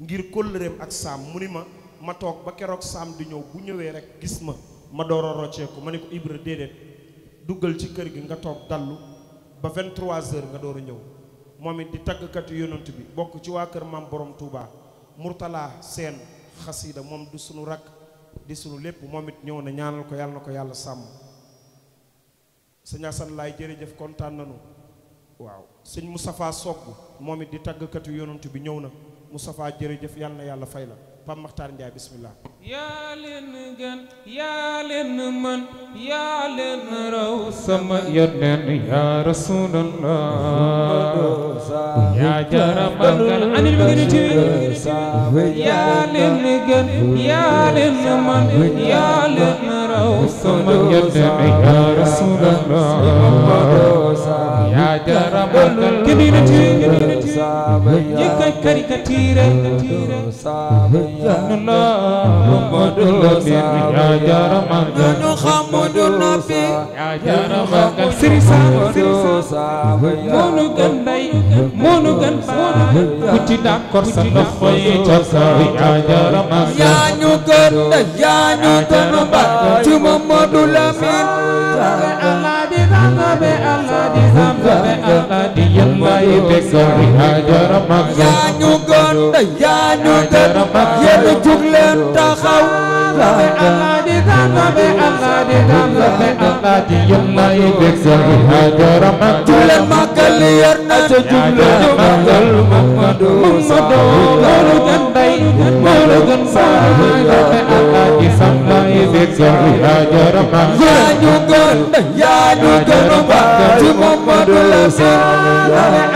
ngir kóllëreem ak saam mu ni ma toog ba keroog saam di ñëw bu ñëwee rek gis ma door a rocceeku ma ni ko Ibra déedéet duggal ci kër gi nga toog dallu ba 23h nga door a ñëw moom it di taggkatu yonent bi bokk ci waa kër maam borom Touba Murtala Seen xasida moom du sunu rakk di sunu lépp moom it ñëw na ñaanal ko yàlla na ko yàlla sàmm sëñ Asan Laay jërëjëf kontaan nanu waaw sëñ Moustapha Sogg moom it di taggkatu yonent bi ñëw na Moustapha jërëjëf yàlla na yàlla fay la Pam Maxtaar Njaay bismillah yaa leen gën yaa leen mën yaa leen raw sama yonent yaa rasulallah yaa jara magal anil ma gën ci yaa leen gën yaa leen mën yaa leen raw sama yonent yaa rasulallah yaa jara magal kibina ci yëkkay caricature yaa jara magal ñu xamadu nabi yaa jara magal sirisa moonu gën day moonu gën baay ku ci d'accord sa loxo yi ca kaw yaa jara magal yaa ñu gën yaa ñu gën ba ci Mamadu Lamin Allah di zambe Allah di zambe Allah di yalla yi bekal yaa jara magal yaa ñu gën yaa ñu gën yéen jug leen taxaw Allah di zambe Allah di zambe Allah di yalla yi bekal yaa jara magal jug leen màggal yar na ca jug leen màggal Mamadu moonu gën day moonu gën baay Allah di zambe yi bekal yaa jara magal yaa ñu gën yaa ñu gën ba ci Mamadu Lamin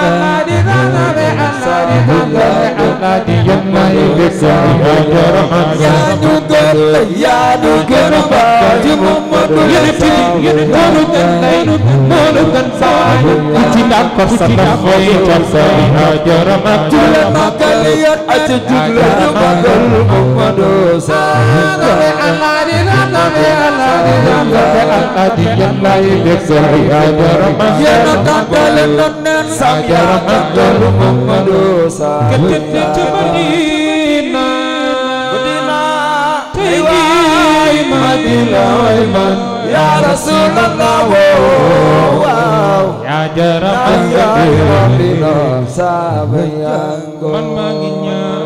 Allah di zambe Allah di zambe Allah di yalla yi bekal yaa jara magal yaa ñu gën yaa ñu gën ba ci Mamadu Lamin moonu gën day moonu gën baay ku ci d'accord sa loxo yi ca kaw yaa jara magal jug leen màggal yar na ca jug leen màggal Mamadu Allah di zambe Allah di zambe Allah di yalla yi bekal yaa jara magal yéen a tàmbale na neen sam yaa màggal Mamadu Madina tey jii Madina way man yaa Rasulallah waaw yaa jara Madina saaba yaa man maa ngi ñaan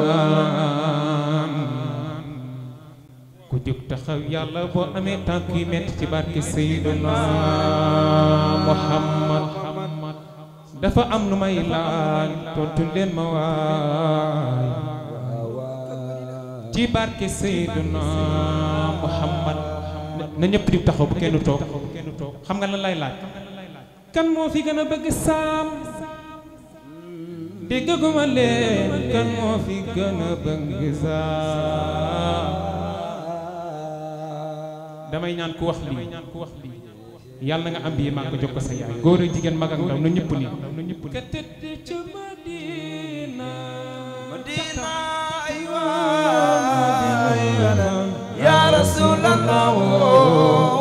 ku jóg taxaw yàlla boo amee tànk yu metti ci barke Seydina Muhammad dafa am lu may laaj tontu leen ma waay ci barke Seydina Muhammad na ñëpp di taxaw bu kenn toog xam nga lan lay laaj kan moo fi gën a bëgg saam déggaguma leen kan moo fi gën a bëgg saam damay ñaan ku wax lii yàlla na nga am bii maa ko jox ko sa yaay góor ak jigéen mag ak ndaw na ñëpp nii ka tëdd ca Madina ay waay ya Rasulallah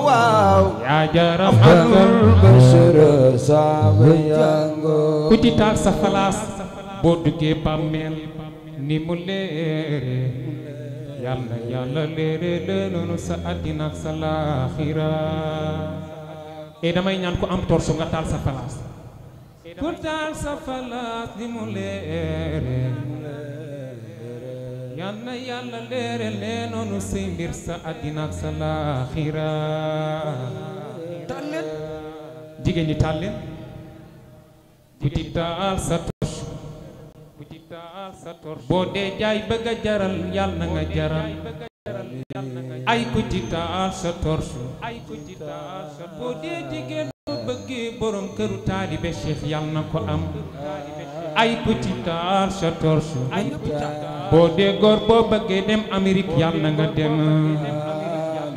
waaw yaa jaram akal bashir sabayango ku ci taal sa falaas boo duggee bàmmeel ni mu leere yàlla yàlla leere leenoonu sa àddina ak sa laaxira e damay ñaan ku am torsu nga taal sa falaas ku taal sa falaas ni mu leere yàlla yàlla leere leenoonu say mbir sa àddina ak sa laaxira tàlleen jigéen ñi tàlleen ku ci taal sa boo dee jaay bëgg a jaral yàlla na nga jaral ay ku ci taal sa torche boo dee jigéen boo bëggee borom këru taalibe Cheikh yàlla na ko am ay ku ci taal sa torche boo dee góor boo bëggee dem Amérique yàlla na nga dem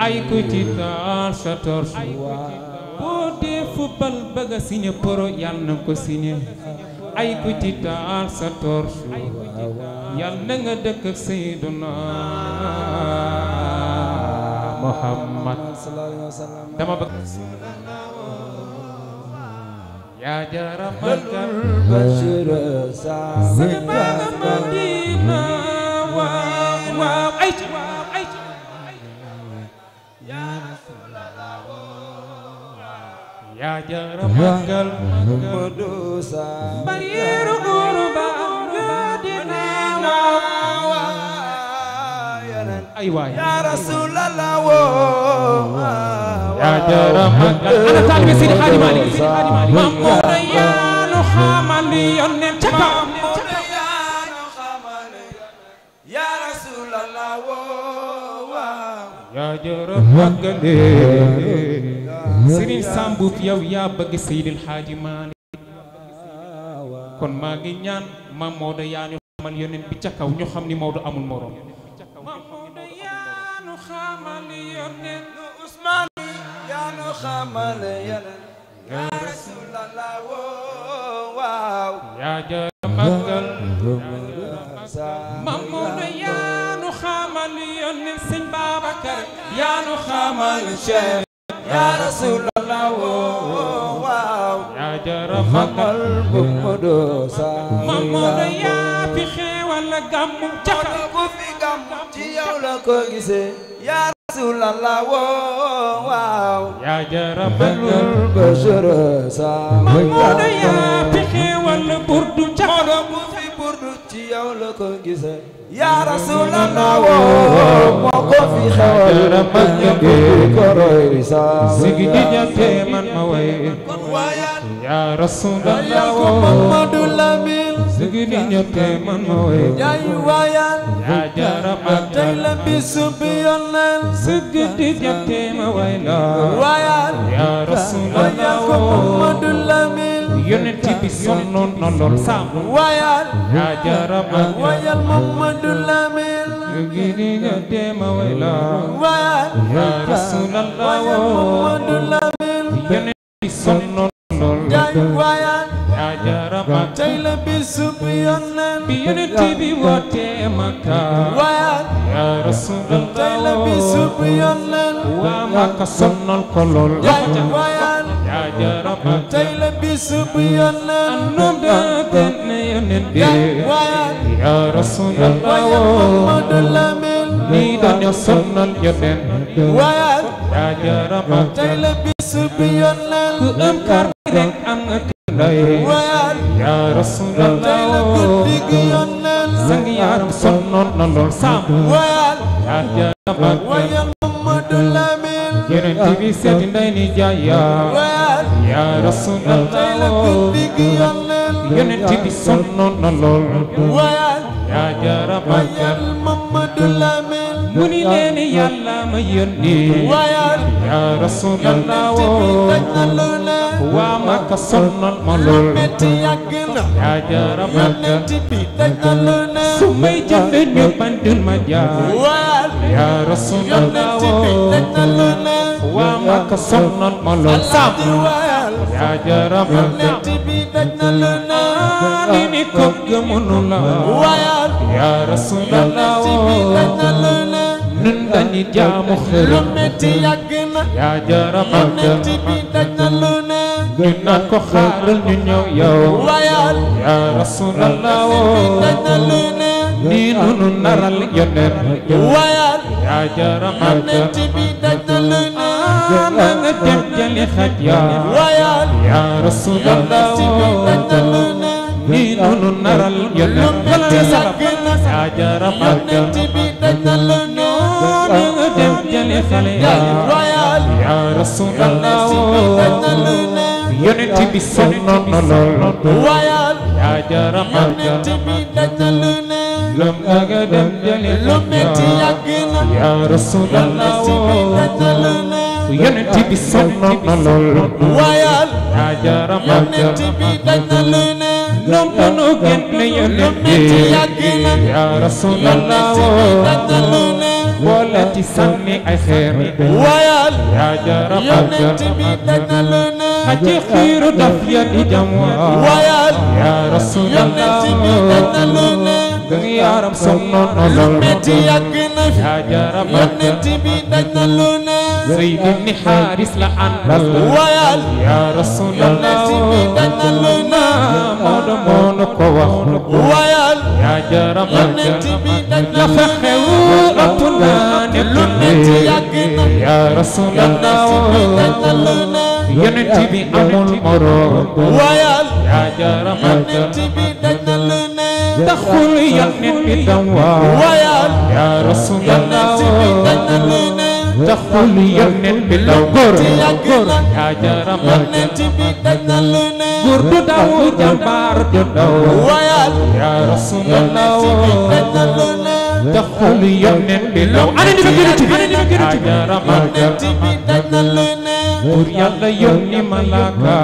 ay ku ci taal sa torche boo dee football bëgg a signé pro yàlla na ko signé ay ku ci taal sa torche yàlla na nga dëkk ak Seydina Muhammad dama bëgg yaa jara magal bashir sabayango Madina waaw ay yaa jara magal Modusa bariyeeru góoru ba Madina ay waay ya Rasulallah yaa jara magal ana taalibe Seydi Hadji Malick Mamouna yaanu xamal yónneen ca kaw ya Rasulallah yaa jara magal Serigne Sambu yow yaa bëgg Seydil Hadji Malick kon maa ngi ñaan Mamouna yaanu xamal yónneen bi ca kaw ñu xam ni Maodo amul morom Mamouna yaanu xamal yónneen Usman ya nu xamal yàlla ya Rasulallah waaw yaa jara magal Mamouna yaanu xamal yónneen Sëñ Babacar yaanu xamal Cheikh ya Rasulallah waaw yaa jara magal Modusa Mamouna yaa fi xeewal gàmmu ca kaw ku fi gam ci yow la ko gisee ya Rasulallah waaw yaa jara magal bashir Mamouna yaa sabayango fi xeewal burdu ca kaw ku fi burdu ci yow la ko gisee ya Rasulallah moo ko fi xewal ko roy sa sigi di jante man ma way yaa Rasulallah Mamadou Lamine sigi di jante man ma way yaay waayal yaa jara tey magal la bisu bi yónneen sigi di jante ma way la waayal yaa waayal Rasulallah ko Mamadou Lamine yonent bi sonnoon na lool saam waayal yaa jara magal waayal Mamadou Lamine sigi di jante ma way la waayal yaa Rasulallah waayal Mamadou Lamine yonent bi sonnoon lool yaay waayal yaa jara magal tey la bisu bi yónneen bi yonent bi wootee Makka waayal yaa tey la Rasulallah bisu bi yónneen waa Makka sonnal ko lool yaay waayal yaa jara magal tey la bisu bi yónneen noom daa gën ne yonent bi waayal yaa Rasulallah Mamadou Lamine nii dañu sonnal yonent waayal yaa jara magal tey la bisu bi yónneen ku am kar rek am nga lay waayal yaa tey la Rasulallah guddi gi yónneen sang yaram sonnoon na lool saam waayal yaa jara magal waayal yonent bi seeti ndey ni jaay ya rasulallah yonent bi sonnoon na lool yaa jara màggal mu ni leen yàlla ma yónni yaa rasulallah waa Makka sonnal ma lool yaa jara màggal su may jënd ñu bandul ma jaar yaa rasulallah waa Makka sonnal ma lool yaa jara màggal ni ko gëmunu la yaa rasulallah nun dañu jaamu xërëm yaa jara màggal ñu naan ko xaaral ñu ñëw yow yaa rasulallah nii nunu naral yonent yaa jara màggal na nga dem jëli xaj yaa rasulallah nii nunu naral yonent yaa jara màggal na nga dem jëli xale yaa rasulallah yonent bi sonnoon na lool yaa jara màggal lum nga dem jëli yaa rasulallah yonent bi sonnoon na lool yaa jara màggal noonu nu génn yonent bi yaa rasulallah boole ci sànni ay xeer yaa jara màggal xaji xiiru daf ya di jam yaa rasulallah gën yaram sonnoon na lool yaa jara màggal Zayd ibn Haaris la àndal yaa rasulallah Maodo moo nu ko wax yaa jara màggal la fa xew ëpp naa ne yaa rasulallah yonent bi amul moroom yaa jara màggal taxul yonent bi dam waaw yaa rasulallah taxul yonent bi daw góor yaa jara màggal góor du daw jàmbaar du daw yaa rasulallah taxul yonent bi daw ana ni ma gën yaa jara màggal pour yàlla yónni malaaka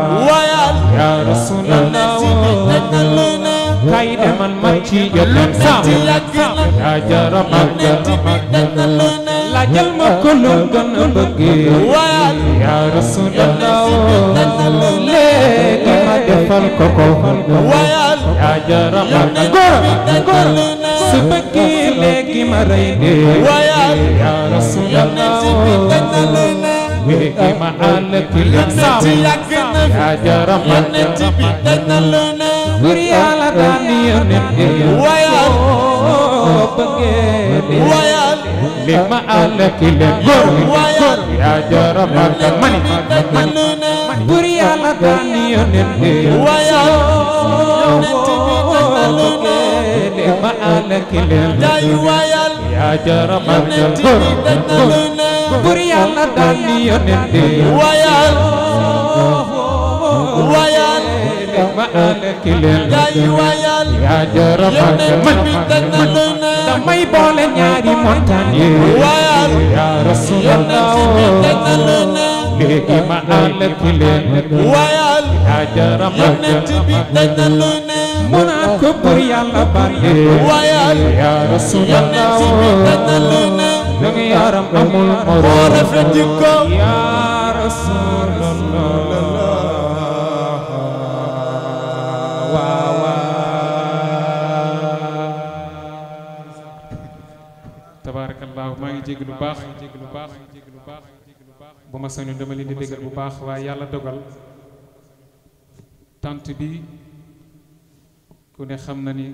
yaa rasulallah kay demal ma ci yonent sam yaa jara màggal laajal ma ko lu gën a bëgg yaa rasulallah léegi ma defal ko ko yaa jara màggal góor su bëggee léegi ma rey de yaa rasulallah léegi ma àll ki leen sam yaa jara màggal bur yàlla daan yonent soo bëggee li ma àll ki leen góor yaa jara màggal mani bur yàlla daan yonent soo bëggee li ma àll ki leen yaa jara màggal góor bur yàlla daan yonent ma ànd ki leen yaa jara màggal man damay boole ñaari montagne yaa rasulallah léegi ma ànd ki leen yaa jara màggal mu naan ko bur yàlla bànde yaa rasulallah danga yaram amul moroom yaa rasulallah tabaarakallaahu maa ngi jégg lu baax bu ma sañoon dama leen di déggal bu baax waaye yàlla dogal tant bi ku ne xam na ni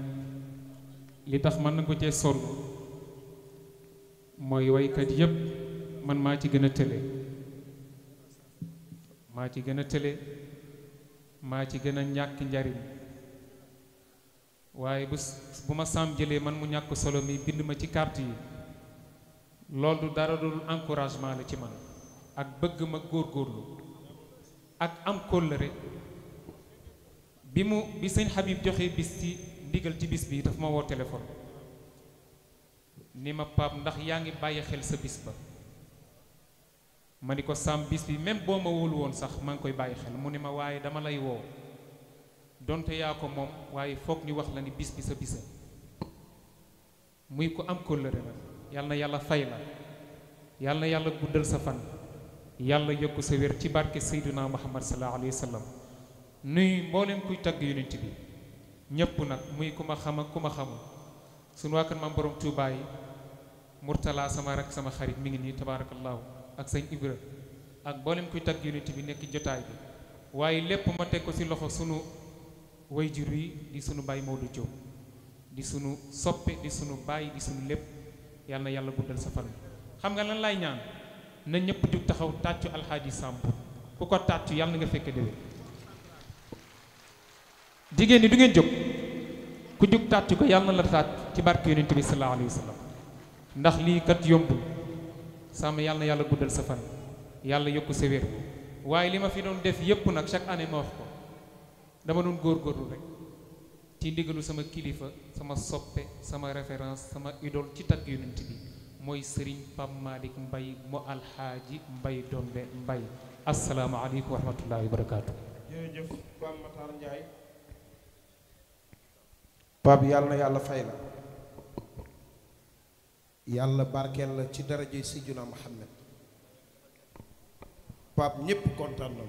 li tax mën na ko cee sonn mooy waykat yépp man maa ci gën a tële maa ci gën a ñàkk njariñ waaye bu ma saam jëlee man mu ñàkk solo mi bind ma ci carte yi loolu du dara dul encouragement la ci man ak bëgg ma góorgóorlu ak am kóllëre bi sëñ Habib joxe bis ci ndigal ci bis bi daf ma woo téléphone ni ma Pape ndax yaa ngi bàyyi xel sa bis ba ma ni ko Sam bis bi même boo ma wóolu woon sax maa ngi koy bàyyi xel mu ni ma waaye dama lay woo donte yaa ko moom waaye foog ñu wax la ni bis bi sa bisa muy ko am kóllëre la yal na yàlla fay la yal na yàlla guddal sa fan yàlla yokk sa wér ci barke Seydina Muhammad sallallahu alayhi wa sallam nuy mboolem kuy tagg yonent bi ñépp nag muy ku ma xam ak ku ma xamul sunu waa kër maam borom Tuubaa yi Murtala sama rak sama xarit mi ngi nii tabaarakallaahu ak sëñ Ibra ak mboolem kuy tagg yonent bi nekk jotaay bi waaye lépp ma teg ko ci loxo sunu wayjur yi di sunu baay Maodo Diop di sunu soppe di sunu baay di sunu lépp yal na yàlla guddal sa fan xam nga lan lay ñaan na ñëpp jug taxaw tàccu alxaaji Samb ku ko tàccu yàlla na nga fekke déwén jigéen ñi du ngeen jóg ku jug tàccu ko yàlla na la tàcc ci barke yonent bi sallallahu alayhi wa sallam ndax lii kat yombul Samb yàlla na yàlla guddal sa fan yàlla yokku sa wér waaye li ma fi doon def yépp nag chaque année ma wax ko dama doon góorgóorlu rek ci ndigalu sama kilifa sama soppe sama référence sama idole ci tagg yonent bi mooy Serigne Pape Malick Mbaye mu alxaaji Mbaye Dombe Mbaye asalaamaaleykum wa rahmatullahi wa barakaatu. jërëjëf Pape Matar Ndiaye. Pape yàlla na yàlla fay la yàlla barkeel la ci daraje Seydina Muhammad Pape ñépp kontaan na